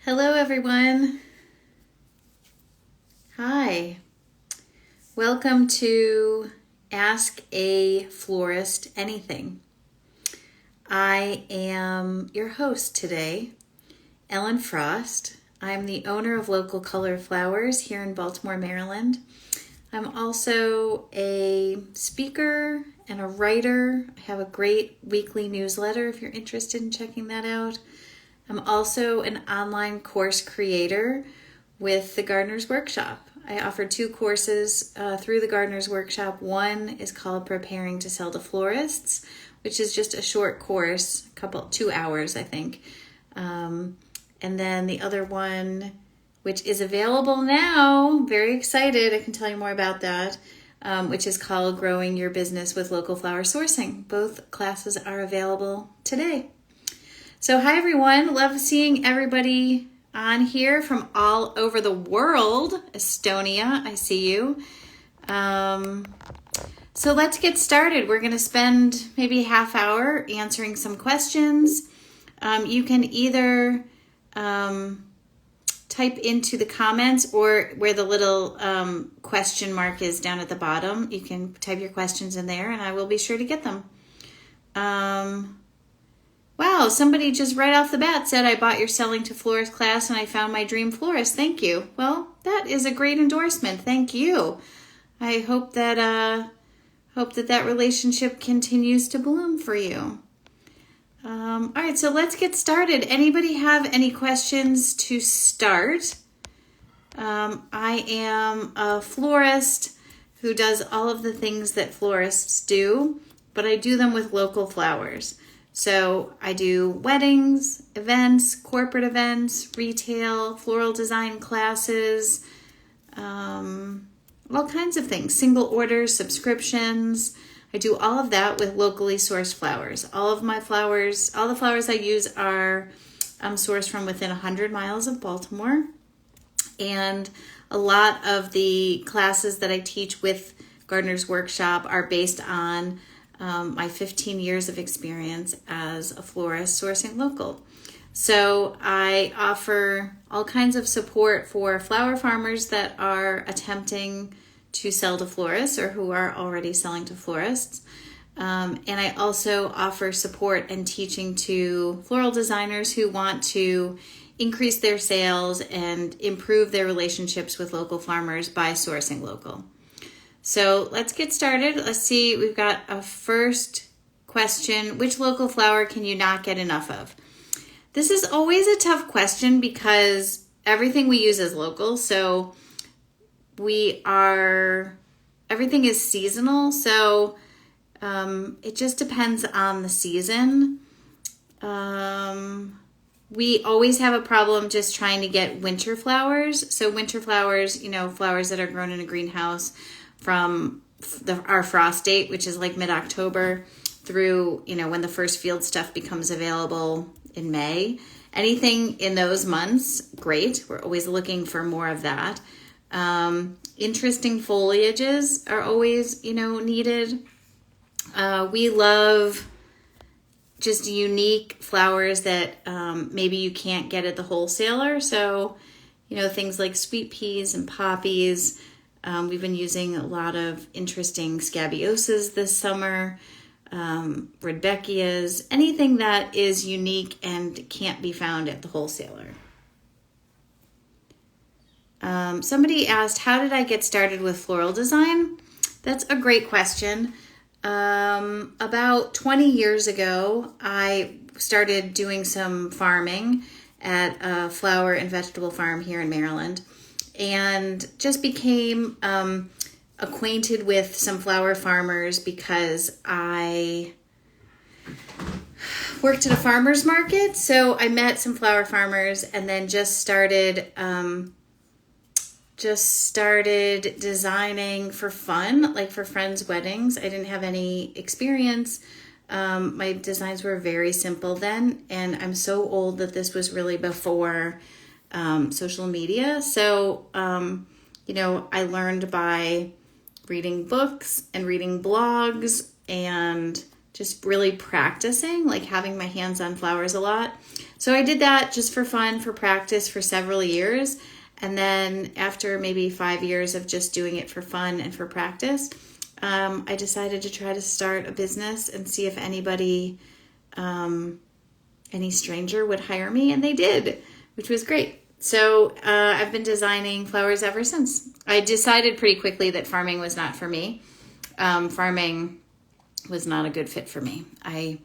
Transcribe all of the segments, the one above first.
Hello, everyone. Hi. Welcome to Ask a Florist Anything. I am your host today, Ellen Frost. I'm the owner of Local Color Flowers here in Baltimore, Maryland. I'm also a speaker and a writer. I have a great weekly newsletter if you're interested in checking that out. I'm also an online course creator with the Gardener's Workshop. I offer 2 courses through the Gardener's Workshop. One is called Preparing to Sell to Florists, which is just a short course, 2 hours, I think. And then the other one, which is available now, very excited, I can tell you more about that, which is called Growing Your Business with Local Flower Sourcing. Both classes are available today. So hi everyone, love seeing everybody on here from all over the world. Estonia, I see you. So let's get started. We're going to spend maybe a half hour answering some questions. You can either type into the comments or where the little question mark is down at the bottom. You can type your questions in there and I will be sure to get them. Wow, somebody just right off the bat said, I bought your Selling to Florist class and I found my dream florist. Thank you. Well, that is a great endorsement. Thank you. I hope that that relationship continues to bloom for you. All right, so let's get started. Anybody have any questions to start? I am a florist who does all of the things that florists do, but I do them with local flowers. So I do weddings, events, corporate events, retail, floral design classes, all kinds of things, single orders, subscriptions. I do all of that with locally sourced flowers. All the flowers I use are sourced from within 100 miles of Baltimore. And a lot of the classes that I teach with Gardener's Workshop are based on my 15 years of experience as a florist sourcing local. So I offer all kinds of support for flower farmers that are attempting to sell to florists or who are already selling to florists. And I also offer support and teaching to floral designers who want to increase their sales and improve their relationships with local farmers by sourcing local. So let's get started. Let's see, we've got a first question. Which local flower can you not get enough of? This is always a tough question because everything we use is local. So everything is seasonal. So it just depends on the season. We always have a problem just trying to get winter flowers. So winter flowers, flowers that are grown in a greenhouse, from our frost date, which is like mid-October, through, when the first field stuff becomes available in May. Anything in those months, great. We're always looking for more of that. Interesting foliages are always, needed. We love just unique flowers that maybe you can't get at the wholesaler. So, things like sweet peas and poppies. We've been using a lot of interesting scabiosas this summer, rudbeckias, anything that is unique and can't be found at the wholesaler. Somebody asked, how did I get started with floral design? That's a great question. About 20 years ago, I started doing some farming at a flower and vegetable farm here in Maryland. And just became acquainted with some flower farmers because I worked at a farmer's market. So I met some flower farmers and then just started designing for fun, like for friends' weddings. I didn't have any experience. My designs were very simple then, and I'm so old that this was really before social media. So, I learned by reading books and reading blogs and just really practicing, like having my hands on flowers a lot. So I did that just for fun, for practice for several years. And then after maybe 5 years of just doing it for fun and for practice, I decided to try to start a business and see if anybody, any stranger would hire me, and they did, which was great. So I've been designing flowers ever since. I decided pretty quickly that farming was not for me. Farming was not a good fit for me. I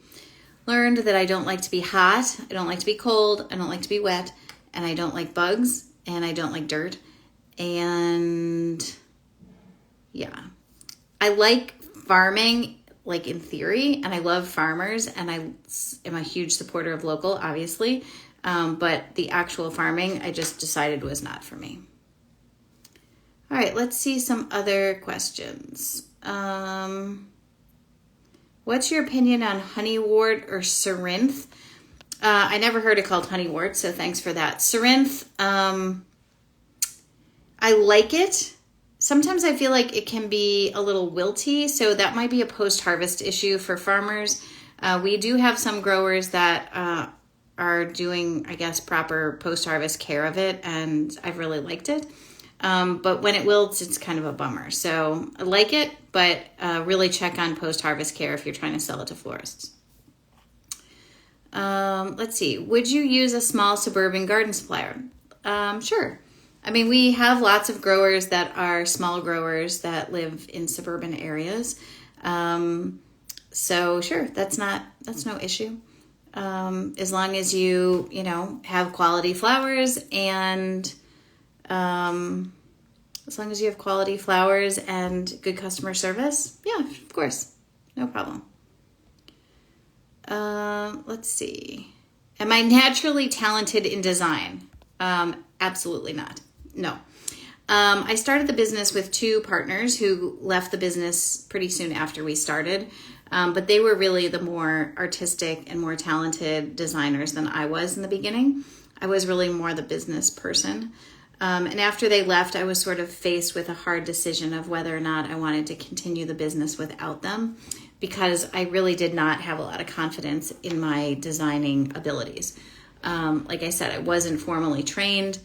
learned that I don't like to be hot, I don't like to be cold, I don't like to be wet, and I don't like bugs, and I don't like dirt. And yeah, I like farming, like in theory, and I love farmers, and I am a huge supporter of local, obviously. But the actual farming, I just decided was not for me. All right, let's see some other questions. What's your opinion on honeywort or cerinthe? I never heard it called honeywort, so thanks for that. Cerinthe, I like it. Sometimes I feel like it can be a little wilty, so that might be a post-harvest issue for farmers. We do have some growers that are doing, I guess, proper post-harvest care of it, and I've really liked it. But when it wilts, it's kind of a bummer. So I like it, but really check on post-harvest care if you're trying to sell it to florists. Let's see. Would you use a small suburban garden supplier? Sure. I mean, we have lots of growers that are small growers that live in suburban areas. So sure, that's no issue. As long as you have quality flowers and as long as you have quality flowers and good customer service, yeah, of course, no problem. Let's see. Am I naturally talented in design? Absolutely not. No. I started the business with 2 partners who left the business pretty soon after we started. But they were really the more artistic and more talented designers than I was in the beginning. I was really more the business person. And after they left, I was sort of faced with a hard decision of whether or not I wanted to continue the business without them, because I really did not have a lot of confidence in my designing abilities. Like I said, I wasn't formally trained.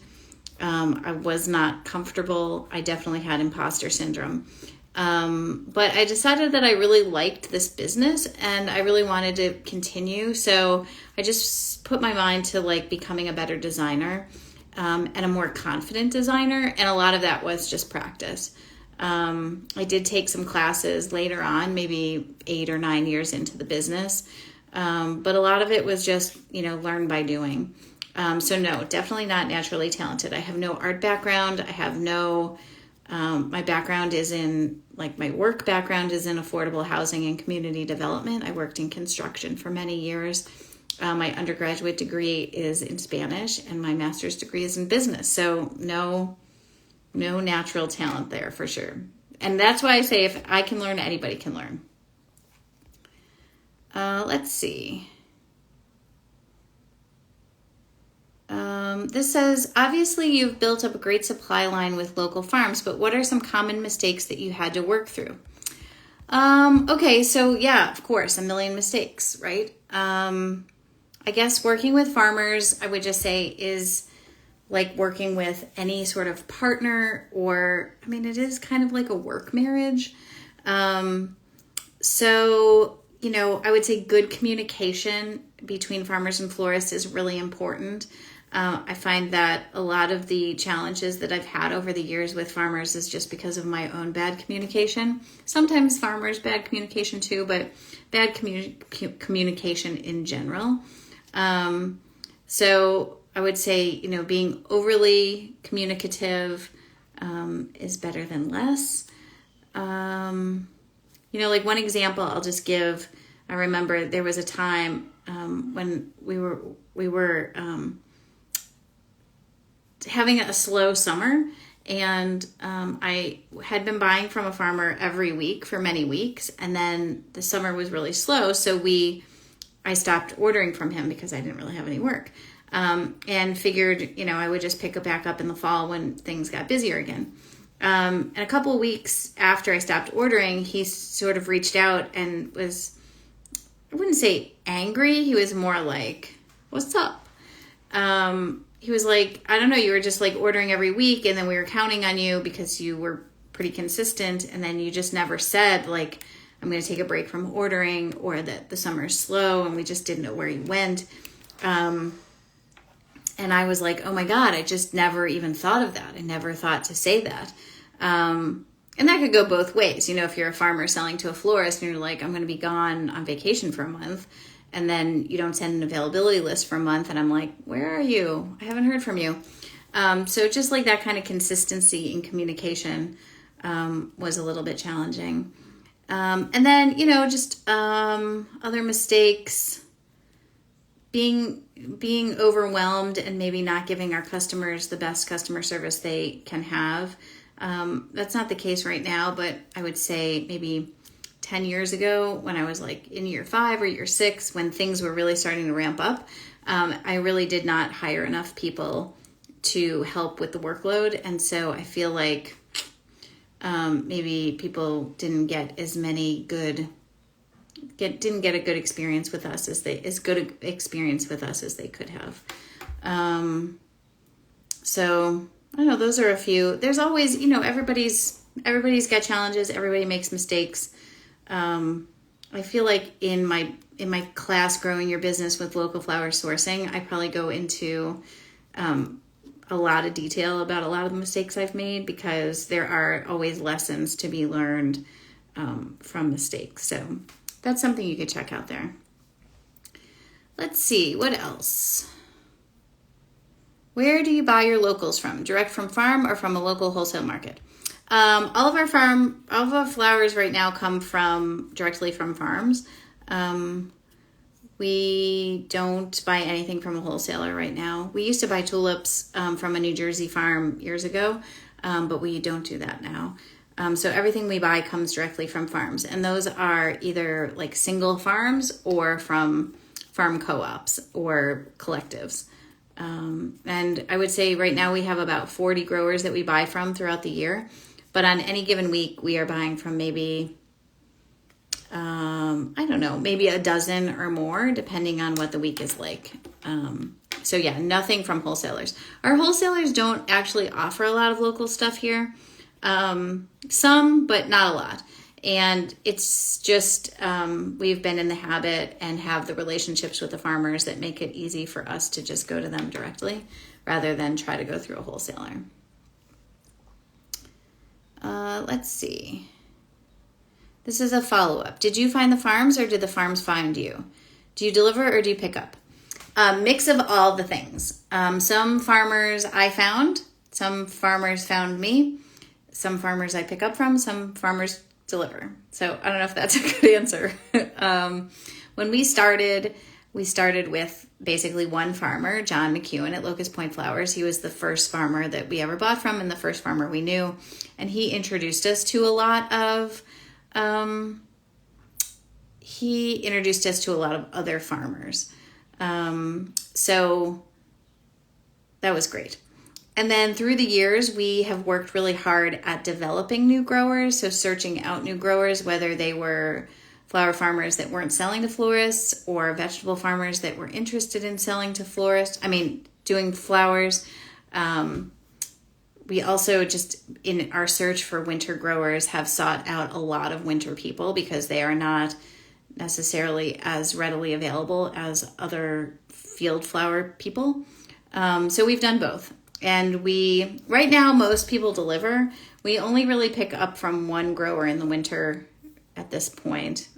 I was not comfortable. I definitely had imposter syndrome. But I decided that I really liked this business and I really wanted to continue. So I just put my mind to like becoming a better designer, and a more confident designer. And a lot of that was just practice. I did take some classes later on, maybe 8 or 9 years into the business. But a lot of it was just, learn by doing. So no, definitely not naturally talented. I have no art background. I have no, my background is in, my work background is in affordable housing and community development. I worked in construction for many years. My undergraduate degree is in Spanish and my master's degree is in business. So no natural talent there for sure. And that's why I say if I can learn, anybody can learn. Let's see. This says, obviously you've built up a great supply line with local farms, but what are some common mistakes that you had to work through? Okay, so yeah, of course, a million mistakes, right? I guess working with farmers, I would just say, is like working with any sort of partner, or, it is kind of like a work marriage. So, I would say good communication between farmers and florists is really important. I find that a lot of the challenges that I've had over the years with farmers is just because of my own bad communication. Sometimes farmers' bad communication too, but bad communication in general. So I would say, being overly communicative is better than less. Like one example I'll just give. I remember there was a time when we were having a slow summer, and I had been buying from a farmer every week for many weeks, and then the summer was really slow, so I stopped ordering from him because I didn't really have any work, and figured I would just pick it back up in the fall when things got busier again. And a couple of weeks after I stopped ordering, he sort of reached out and was wouldn't say angry. He was more like, what's up? He was like, I don't know, you were just like ordering every week, and then we were counting on you because you were pretty consistent, and then you just never said like, I'm going to take a break from ordering, or that the summer is slow and we just didn't know where you went. And I was like, oh my God, I just never even thought of that. I never thought to say that. And that could go both ways. You know, if you're a farmer selling to a florist and you're like, I'm going to be gone on vacation for a month, and then you don't send an availability list for a month, and I'm like, where are you? I haven't heard from you. So just like that kind of consistency in communication was a little bit challenging. And then, you know, just other mistakes, being overwhelmed and maybe not giving our customers the best customer service they can have. That's not the case right now, but I would say maybe 10 years ago, when I was like in year 5 or year 6, when things were really starting to ramp up, I really did not hire enough people to help with the workload. And so I feel like maybe people didn't get as many didn't get a good experience with us as they could have. So I don't know, those are a few. There's always, you know, everybody's got challenges. Everybody makes mistakes. I feel like in my class, Growing Your Business with Local Flower Sourcing, I probably go into a lot of detail about a lot of the mistakes I've made, because there are always lessons to be learned from mistakes. So that's something you could check out there. Let's see, what else? Where do you buy your locals from? Direct from farm or from a local wholesale market? All of our flowers right now come directly from farms. We don't buy anything from a wholesaler right now. We used to buy tulips from a New Jersey farm years ago, but we don't do that now. So everything we buy comes directly from farms, and those are either like single farms or from farm co-ops or collectives. And I would say right now we have about 40 growers that we buy from throughout the year. But on any given week, we are buying from maybe, maybe a dozen or more, depending on what the week is like. So yeah, nothing from wholesalers. Our wholesalers don't actually offer a lot of local stuff here. Some, but not a lot. And it's just, we've been in the habit and have the relationships with the farmers that make it easy for us to just go to them directly rather than try to go through a wholesaler. Let's see. This is a follow-up. Did you find the farms or did the farms find you? Do you deliver or do you pick up? Mix of all the things. Some farmers I found, some farmers found me, some farmers I pick up from, some farmers deliver. So I don't know if that's a good answer. When we started with basically one farmer, John McEwen at Locust Point Flowers. He was the first farmer that we ever bought from and the first farmer we knew. And he introduced us to a lot of other farmers. So that was great. And then through the years, we have worked really hard at developing new growers. So searching out new growers, whether they were flower farmers that weren't selling to florists or vegetable farmers that were interested in selling to florists. Doing flowers. We also just, in our search for winter growers, have sought out a lot of winter people because they are not necessarily as readily available as other field flower people. So we've done both. And right now, most people deliver. We only really pick up from one grower in the winter at this point.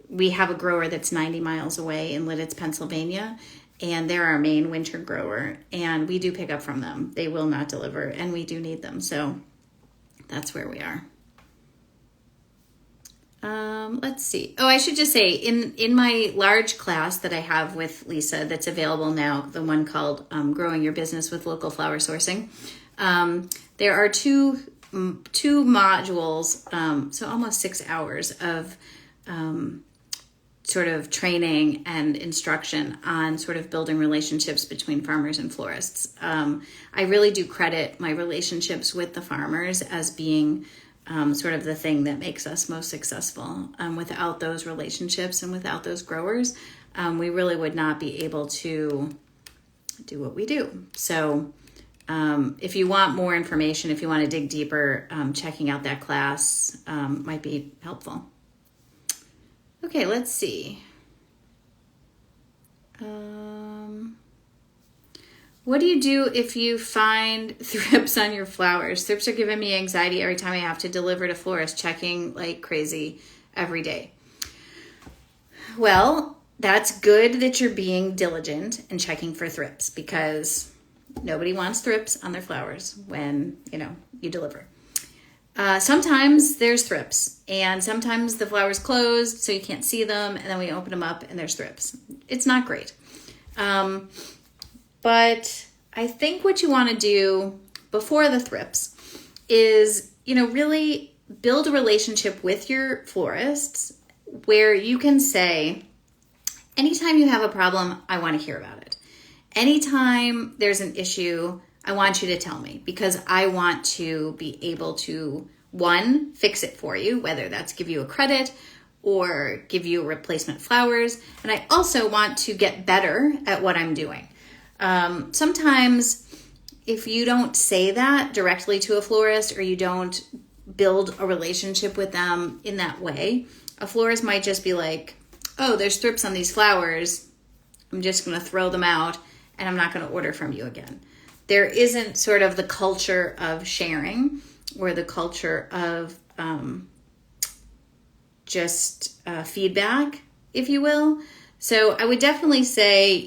We have a grower that's 90 miles away in Lidditz, Pennsylvania, and they're our main winter grower, and we do pick up from them. They will not deliver, and we do need them, so that's where we are. Let's see. Oh, I should just say, in my large class that I have with Lisa that's available now, the one called Growing Your Business with Local Flower Sourcing, there are two modules, so almost 6 hours of sort of training and instruction on sort of building relationships between farmers and florists. I really do credit my relationships with the farmers as being sort of the thing that makes us most successful. Without those relationships and without those growers, we really would not be able to do what we do. So if you want more information, if you want to dig deeper, checking out that class might be helpful. Okay, let's see. What do you do if you find thrips on your flowers? Thrips are giving me anxiety every time I have to deliver to florist, checking like crazy every day. Well, that's good that you're being diligent and checking for thrips, because nobody wants thrips on their flowers when, you deliver. Sometimes there's thrips, and sometimes the flower's closed so you can't see them, and then we open them up and there's thrips. It's not great. But I think what you want to do before the thrips is, really build a relationship with your florists where you can say, anytime you have a problem, I want to hear about it. Anytime there's an issue, I want you to tell me, because I want to be able to, one, fix it for you, whether that's give you a credit or give you replacement flowers. And I also want to get better at what I'm doing. Sometimes if you don't say that directly to a florist, or you don't build a relationship with them in that way, a florist might just be like, oh, there's thrips on these flowers. I'm just going to throw them out and I'm not going to order from you again. There isn't sort of the culture of sharing, or the culture of feedback, if you will. So I would definitely say,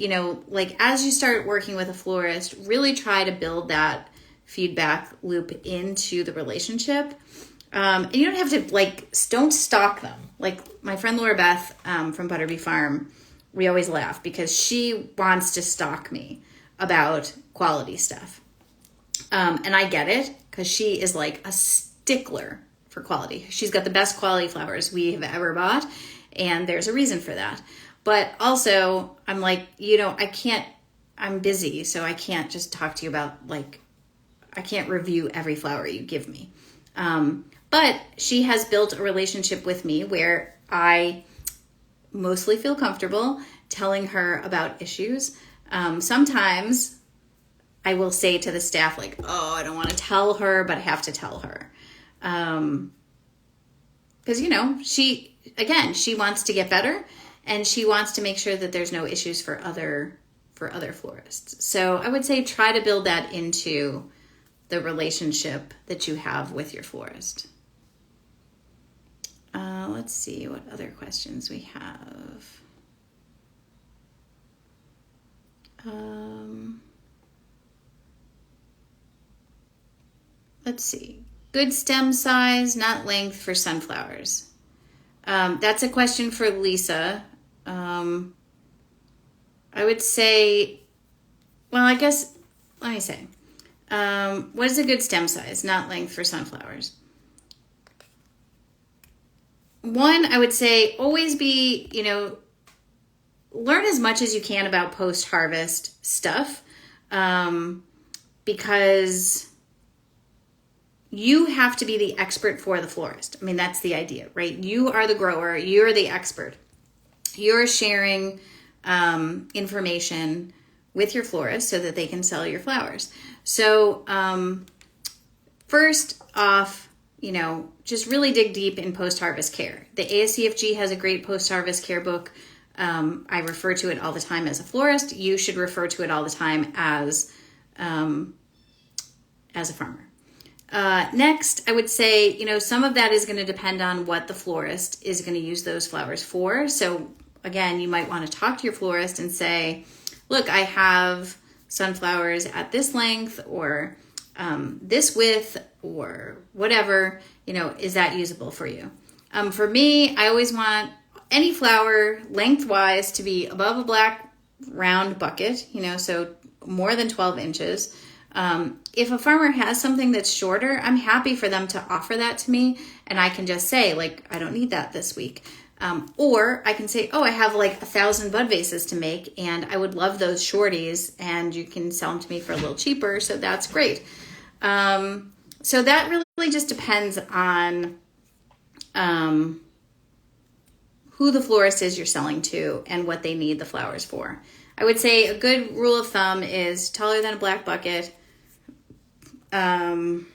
as you start working with a florist, really try to build that feedback loop into the relationship. And you don't have to, don't stalk them. Like my friend Laura Beth from Butterbee Farm, we always laugh because she wants to stalk me about quality stuff. And I get it, because she is like a stickler for quality. She's got the best quality flowers we have ever bought, and there's a reason for that. But also, I'm like, I'm busy, so I can't just talk to you about, I can't review every flower you give me. But she has built a relationship with me where I mostly feel comfortable telling her about issues. Sometimes I will say to the staff, I don't want to tell her, but I have to tell her. Because, she wants to get better, and she wants to make sure that there's no issues for other florists. So I would say try to build that into the relationship that you have with your florist. Let's see what other questions we have. Let's see. Good stem size, not length for sunflowers. That's a question for Lisa. I would say, let me say, what is a good stem size, not length for sunflowers? One, I would say always be, learn as much as you can about post-harvest stuff, because you have to be the expert for the florist. I mean, that's the idea, right? You are the grower. You're the expert. You're sharing information with your florist so that they can sell your flowers. So first off, just really dig deep in post-harvest care. The ASCFG has a great post-harvest care book. I refer to it all the time as a florist. You should refer to it all the time as a farmer. Next, I would say, some of that is going to depend on what the florist is going to use those flowers for. So again, you might want to talk to your florist and say, look, I have sunflowers at this length or this width or whatever, is that usable for you? For me, I always want any flower lengthwise to be above a black round bucket, so more than 12 inches. If a farmer has something that's shorter, I'm happy for them to offer that to me, and I can just say, I don't need that this week. Or I can say, I have 1,000 bud vases to make, and I would love those shorties, and you can sell them to me for a little cheaper, so that's great. So that really just depends on who the florist is you're selling to and what they need the flowers for. I would say a good rule of thumb is taller than a black bucket, and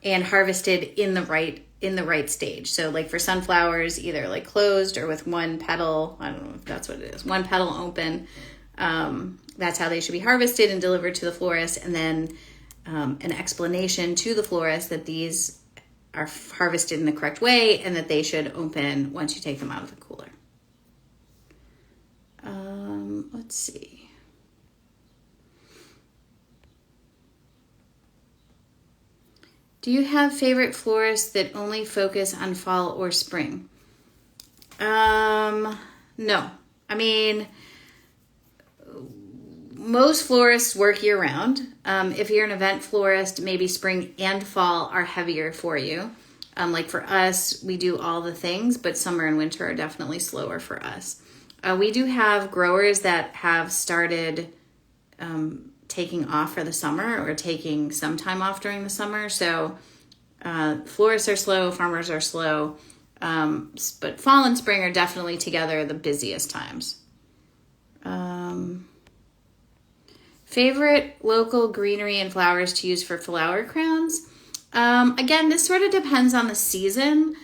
harvested in the right stage. So like for sunflowers, either like closed or with one petal. I don't know if that's what it is. One petal open. That's how they should be harvested and delivered to the florist. And then an explanation to the florist that these are harvested in the correct way and that they should open once you take them out of the cooler. Let's see. Do you have favorite florists that only focus on fall or spring? No. I mean, most florists work year round. If you're an event florist, maybe spring and fall are heavier for you. Like for us, we do all the things, but summer and winter are definitely slower for us. We do have growers that have started taking off for the summer or taking some time off during the summer. So florists are slow, farmers are slow, but fall and spring are definitely together the busiest times. Favorite local greenery and flowers to use for flower crowns? Again, this sort of depends on the season.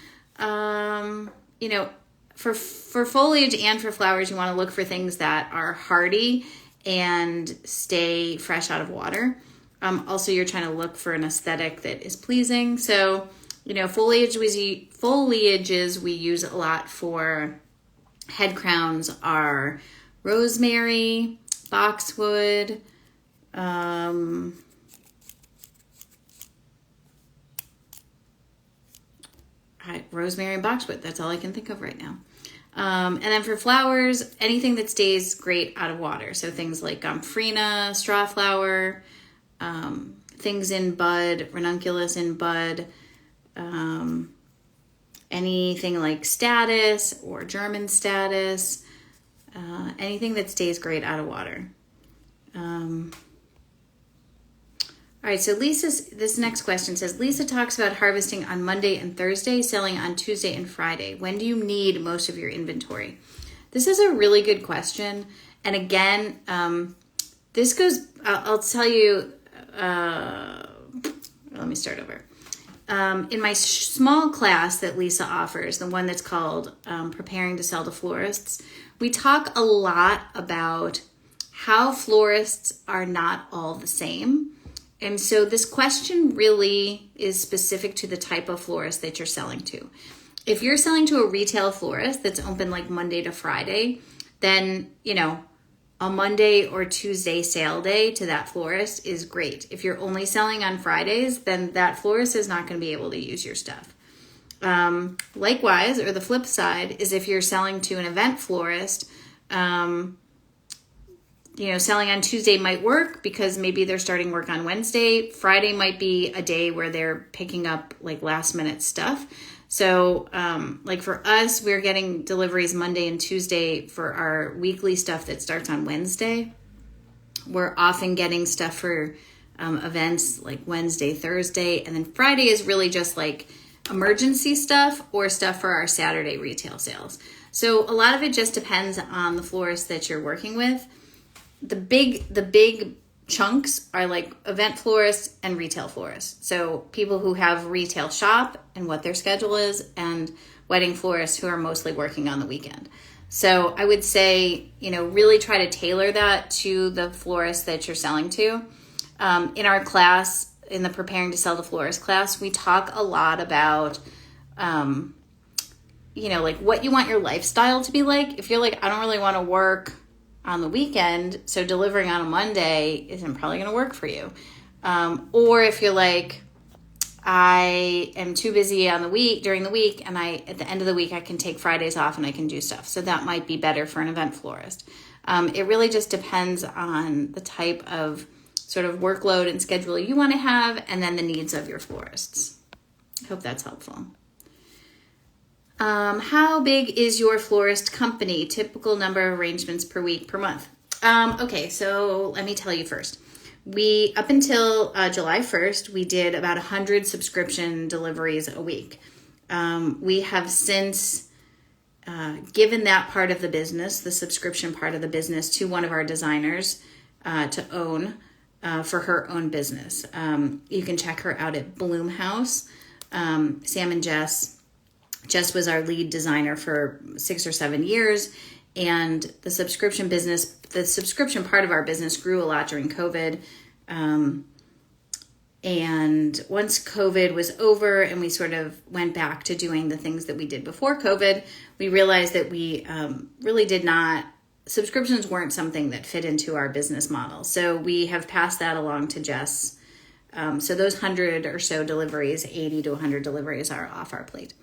For foliage and for flowers, you want to look for things that are hardy and stay fresh out of water. Also, you're trying to look for an aesthetic that is pleasing. So, foliages we use a lot for head crowns are rosemary, boxwood, rosemary and boxwood. That's all I can think of right now. And then for flowers, anything that stays great out of water. So things like gomphrena, strawflower, things in bud, ranunculus in bud, anything like statice or German statice, anything that stays great out of water. All right, so this next question says, Lisa talks about harvesting on Monday and Thursday, selling on Tuesday and Friday. When do you need most of your inventory? This is a really good question. And again, this goes, I'll tell you, let me start over. In my small class that Lisa offers, the one that's called Preparing to Sell to Florists, we talk a lot about how florists are not all the same. And so this question really is specific to the type of florist that you're selling to. If you're selling to a retail florist that's open like Monday to Friday, then, a Monday or Tuesday sale day to that florist is great. If you're only selling on Fridays, then that florist is not going to be able to use your stuff. Likewise, or the flip side, is if you're selling to an event florist, selling on Tuesday might work because maybe they're starting work on Wednesday. Friday might be a day where they're picking up like last minute stuff. So like for us, we're getting deliveries Monday and Tuesday for our weekly stuff that starts on Wednesday. We're often getting stuff for events like Wednesday, Thursday, and then Friday is really just like emergency stuff or stuff for our Saturday retail sales. So a lot of it just depends on the florist that you're working with. The big chunks are like event florists and retail florists. So people who have retail shop and what their schedule is, and wedding florists who are mostly working on the weekend. So I would say, really try to tailor that to the florist that you're selling to. In our class, in the Preparing to Sell to Florist class, we talk a lot about, like what you want your lifestyle to be like. If you're like, I don't really want to work on the weekend, so delivering on a Monday isn't probably going to work for you. Or if you're like, I am too busy during the week, and at the end of the week I can take Fridays off and I can do stuff. So that might be better for an event florist. It really just depends on the type of sort of workload and schedule you want to have, and then the needs of your florists. I hope that's helpful. How big is your florist company? Typical number of arrangements per week, per month? Okay, so let me tell you first. Up until July 1st, we did about 100 subscription deliveries a week. We have since given that part of the business, the subscription part of the business, to one of our designers to own for her own business. You can check her out at Bloomhouse. Sam and Jess. Jess was our lead designer for 6 or 7 years, and the subscription part of our business grew a lot during COVID. And once COVID was over and we sort of went back to doing the things that we did before COVID, we realized that we subscriptions weren't something that fit into our business model. So we have passed that along to Jess. So those 100 or so deliveries, 80 to 100 deliveries, are off our plate.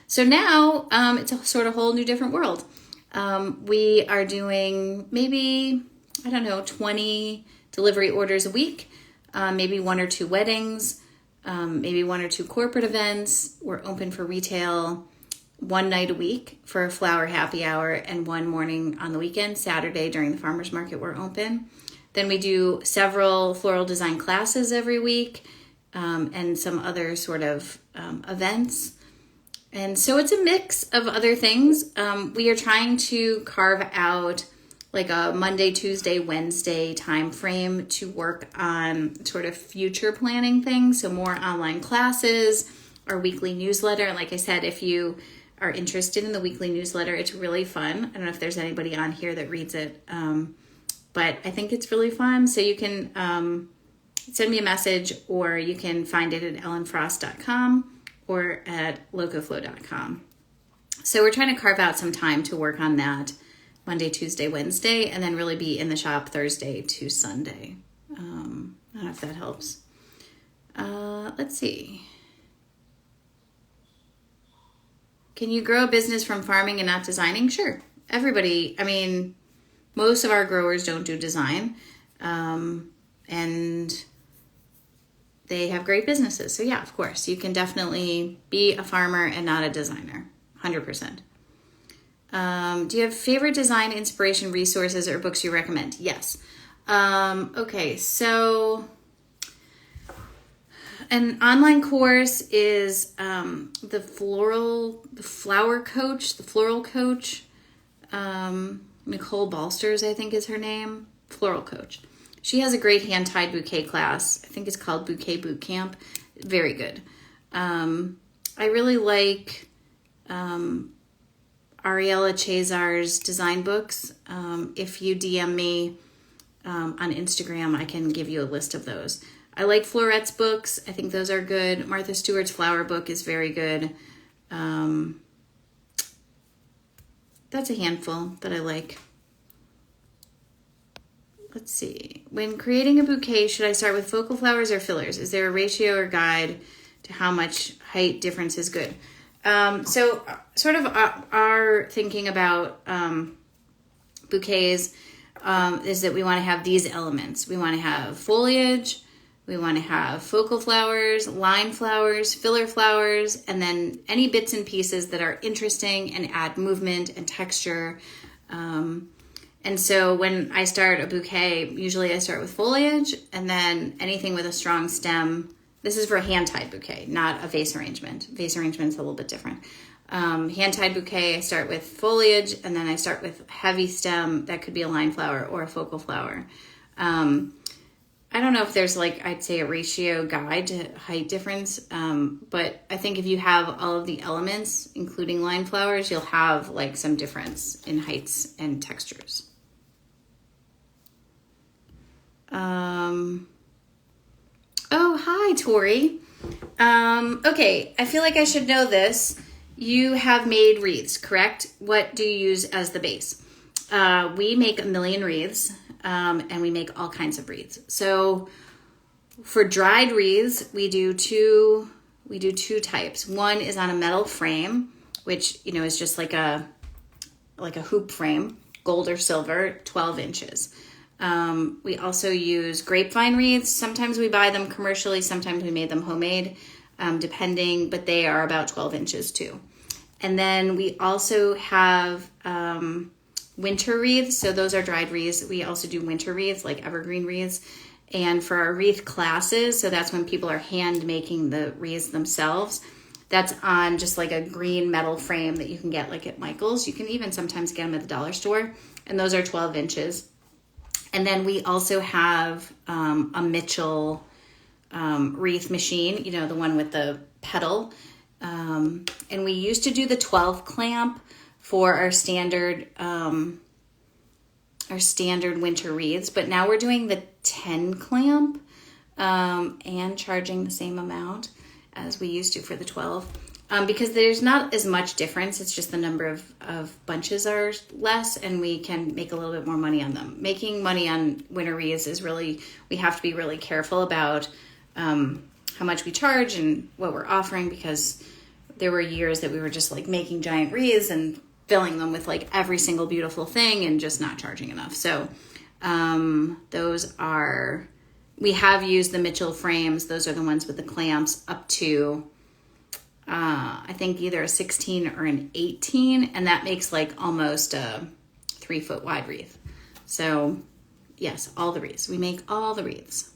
So now it's a sort of whole new different world. We are doing maybe, 20 delivery orders a week, maybe 1 or 2 weddings, maybe 1 or 2 corporate events. We're open for retail 1 night a week for a flower happy hour, and 1 morning on the weekend. Saturday during the farmers market, we're open. Then we do several floral design classes every week, and some other sort of events. And so it's a mix of other things. We are trying to carve out like a Monday, Tuesday, Wednesday time frame to work on sort of future planning things. So more online classes, our weekly newsletter. Like I said, if you are interested in the weekly newsletter, it's really fun. I don't know if there's anybody on here that reads it, but I think it's really fun. So you can send me a message, or you can find it at ellenfrost.com or at locoflow.com. So we're trying to carve out some time to work on that Monday, Tuesday, Wednesday, and then really be in the shop Thursday to Sunday. I don't know if that helps. Let's see. Can you grow a business from farming and not designing? Sure. Everybody, most of our growers don't do design, and they have great businesses. So yeah, of course, you can definitely be a farmer and not a designer, 100%. Do you have favorite design inspiration resources or books you recommend? Yes. Okay, so an online course is the Floral Coach. Nicole Balsters, I think is her name. Floral Coach. She has a great hand-tied bouquet class. I think it's called Bouquet Boot Camp. Very good. I really like Ariella Chazar's design books. If you DM me on Instagram, I can give you a list of those. I like Florist's books. I think those are good. Martha Stewart's flower book is very good. That's a handful that I like. Let's see. When creating a bouquet, should I start with focal flowers or fillers? Is there a ratio or guide to how much height difference is good? So sort of our thinking about bouquets is that we want to have these elements. We want to have foliage, we want to have focal flowers, line flowers, filler flowers, and then any bits and pieces that are interesting and add movement and texture. And so when I start a bouquet, usually I start with foliage, and then anything with a strong stem. This is for a hand-tied bouquet, not a vase arrangement. Vase arrangement's a little bit different. Hand-tied bouquet, I start with foliage, and then I start with heavy stem. That could be a line flower or a focal flower. I don't know if there's I'd say a ratio guide to height difference, but I think if you have all of the elements, including line flowers, you'll have some difference in heights and textures. Oh, hi, Tori. Okay, I feel like I should know this. You have made wreaths, correct? What do you use as the base? We make 1 million wreaths, and we make all kinds of wreaths. So for dried wreaths, we do two types. One is on a metal frame, which is just like a hoop frame, gold or silver, 12 inches. We also use grapevine wreaths. Sometimes we buy them commercially, sometimes we made them homemade, depending, but they are about 12 inches too. And then we also have winter wreaths. So those are dried wreaths. We also do winter wreaths, like evergreen wreaths. And for our wreath classes, so that's when people are hand making the wreaths themselves, that's on just like a green metal frame that you can get like at Michael's. You can even sometimes get them at the dollar store, and those are 12 inches. And then we also have a Mitchell wreath machine, you know, the one with the pedal. And we used to do the 12 clamp for our standard winter wreaths, but now we're doing the 10 clamp and charging the same amount as we used to for the 12 because there's not as much difference. It's just the number of bunches are less, and we can make a little bit more money on them. Making money on winter wreaths is really, we have to be really careful about how much we charge and what we're offering, because there were years that we were just like making giant wreaths and filling them with like every single beautiful thing and just not charging enough. So those are, we have used the Mitchell frames. Those are the ones with the clamps up to, I think either a 16 or an 18. And that makes like almost a 3-foot wide wreath. So yes, all the wreaths. We make all the wreaths.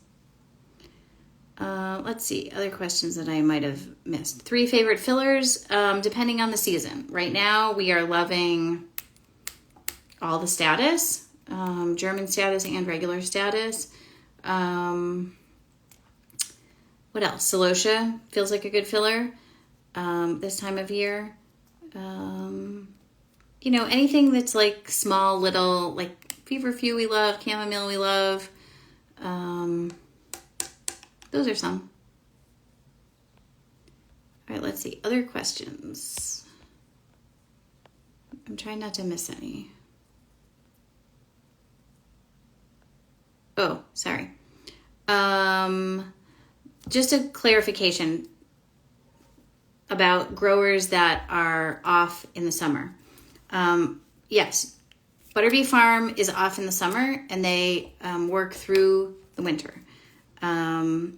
Let's see, other questions that I might have missed. 3 favorite fillers, depending on the season. Right now, we are loving all the status, German status and regular status. What else? Celosia feels like a good filler this time of year. You know, anything that's like small, little, like feverfew we love, chamomile we love. Those are some. All right, let's see. Other questions. I'm trying not to miss any. Oh, sorry. Just a clarification about growers that are off in the summer. Yes, Butterbee Farm is off in the summer, and they work through the winter.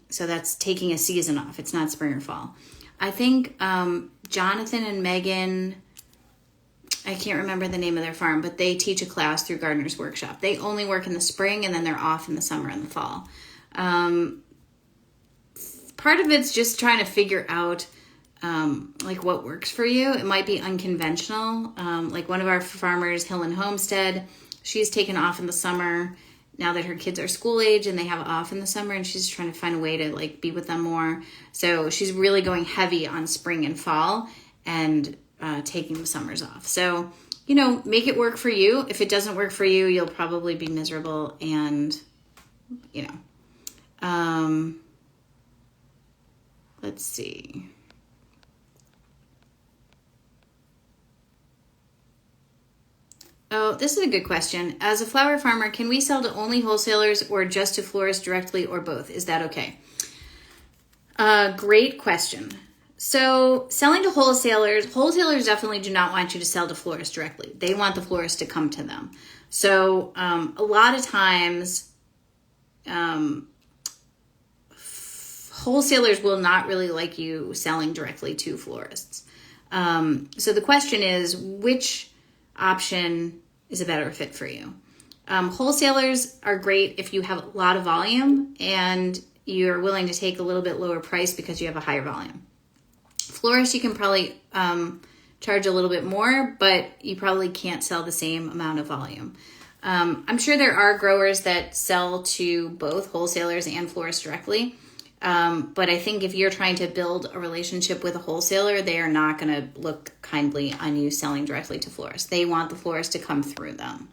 So that's taking a season off. It's not spring or fall. I think Jonathan and Megan, I can't remember the name of their farm, but they teach a class through Gardener's Workshop. They only work in the spring, and then they're off in the summer and the fall. Part of it's just trying to figure out like what works for you. It might be unconventional. Like one of our farmers, Hill and Homestead, she's taken off in the summer now that her kids are school age and they have off in the summer, and she's trying to find a way to like be with them more. So she's really going heavy on spring and fall and taking the summers off. So, you know, make it work for you. If it doesn't work for you, you'll probably be miserable and, you know. Let's see. Oh, this is a good question. As a flower farmer, can we sell to only wholesalers or just to florists directly, or both? Is that okay? Great question. So selling to wholesalers definitely do not want you to sell to florists directly. They want the florist to come to them. So a lot of times wholesalers will not really like you selling directly to florists. So the question is, which option is a better fit for you? Wholesalers are great if you have a lot of volume and you're willing to take a little bit lower price because you have a higher volume. Florists, you can probably charge a little bit more, but you probably can't sell the same amount of volume. I'm sure there are growers that sell to both wholesalers and florists directly. But I think if you're trying to build a relationship with a wholesaler, they are not going to look kindly on you selling directly to florists. They want the florist to come through them.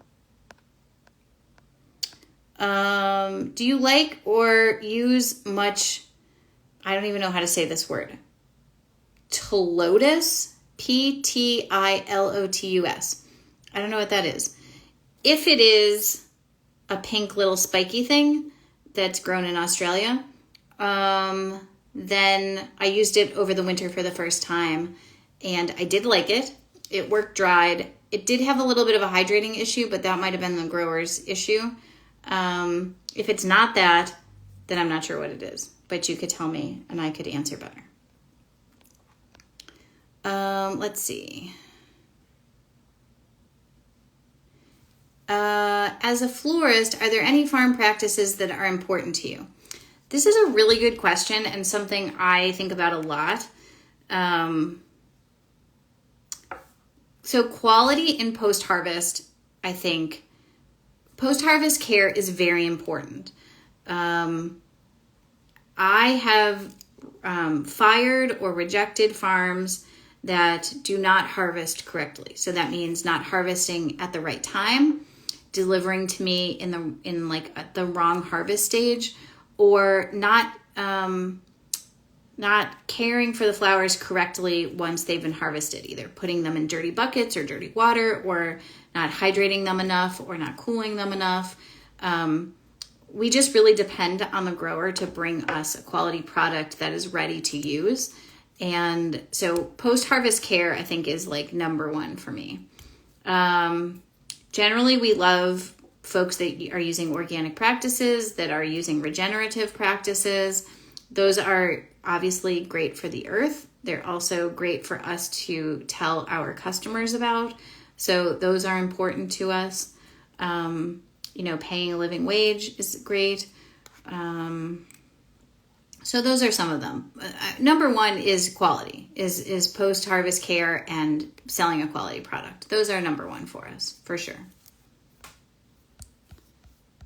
Do you like or use much, I don't even know how to say this word, Pilotus? Pilotus. I don't know what that is. If it is a pink little spiky thing that's grown in Australia, then I used it over the winter for the first time, and I did like it. It worked dried. It did have a little bit of a hydrating issue, but that might have been the grower's issue. If it's not that, then I'm not sure what it is, but you could tell me and I could answer better. Let's see. as a florist, are there any farm practices that are important to you? This is a really good question and something I think about a lot. So quality in post-harvest, I think, post-harvest care is very important. I have fired or rejected farms that do not harvest correctly. So that means not harvesting at the right time, delivering to me in the wrong harvest stage, or not caring for the flowers correctly once they've been harvested, either putting them in dirty buckets or dirty water, or not hydrating them enough, or not cooling them enough. We just really depend on the grower to bring us a quality product that is ready to use. And so post-harvest care, I think, is like number one for me. Generally, we love folks that are using organic practices, that are using regenerative practices. Those are obviously great for the earth. They're also great for us to tell our customers about. So those are important to us. Paying a living wage is great. So those are some of them. Number one is quality, is post-harvest care and selling a quality product. Those are number one for us, for sure.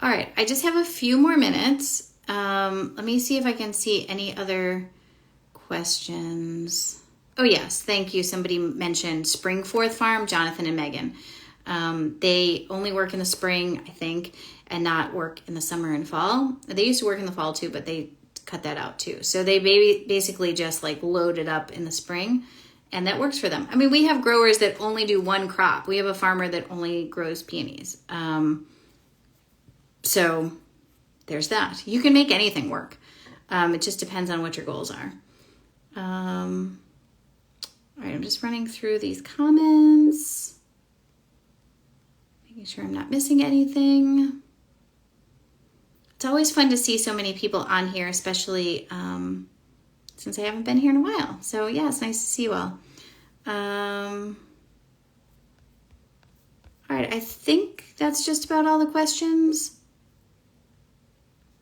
All right, I just have a few more minutes. Let me see if I can see any other questions. Oh yes, thank you. Somebody mentioned Springforth Farm, Jonathan and Megan. They only work in the spring, I think, and not work in the summer and fall. They used to work in the fall too, but they cut that out too. So they basically just like load it up in the spring, and that works for them. I mean, we have growers that only do one crop. We have a farmer that only grows peonies. So there's that. You can make anything work. It just depends on what your goals are. All right, I'm just running through these comments, making sure I'm not missing anything. It's always fun to see so many people on here, especially since I haven't been here in a while. So yeah, it's nice to see you all. All right, I think that's just about all the questions.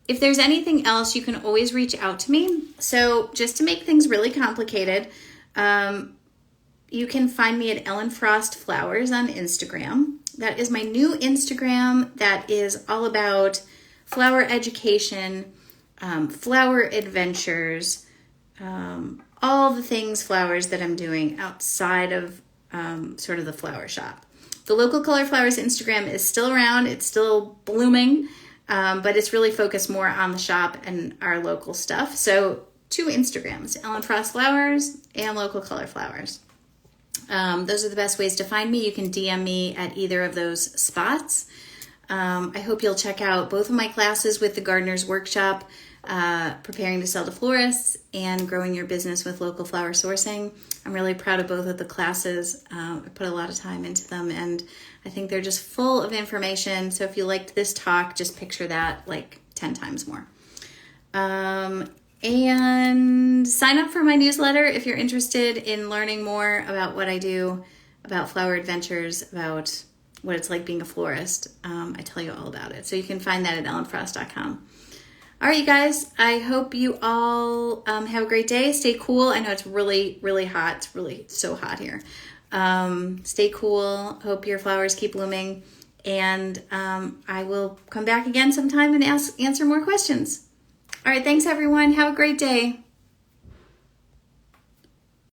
If there's anything else, you can always reach out to me. So just to make things really complicated, you can find me at Ellen Frost Flowers on Instagram. That is my new Instagram that is all about flower education, flower adventures, all the things flowers that I'm doing outside of sort of the flower shop. The Local Color Flowers Instagram is still around. It's still blooming, but it's really focused more on the shop and our local stuff. So 2 Instagrams, Ellen Frost Flowers and Local Color Flowers. Those are the best ways to find me. You can DM me at either of those spots. I hope you'll check out both of my classes with the Gardener's Workshop, Preparing to Sell to Florists and Growing Your Business with Local Flower Sourcing. I'm really proud of both of the classes. I put a lot of time into them, and I think they're just full of information. So if you liked this talk, just picture that like 10 times more. And sign up for my newsletter if you're interested in learning more about what I do, about flower adventures, about what it's like being a florist. I tell you all about it. So you can find that at ellenfrost.com. All right, you guys, I hope you all have a great day. Stay cool. I know it's really, really hot. It's really so hot here. Stay cool. Hope your flowers keep blooming. And I will come back again sometime and answer more questions. All right, thanks, everyone. Have a great day.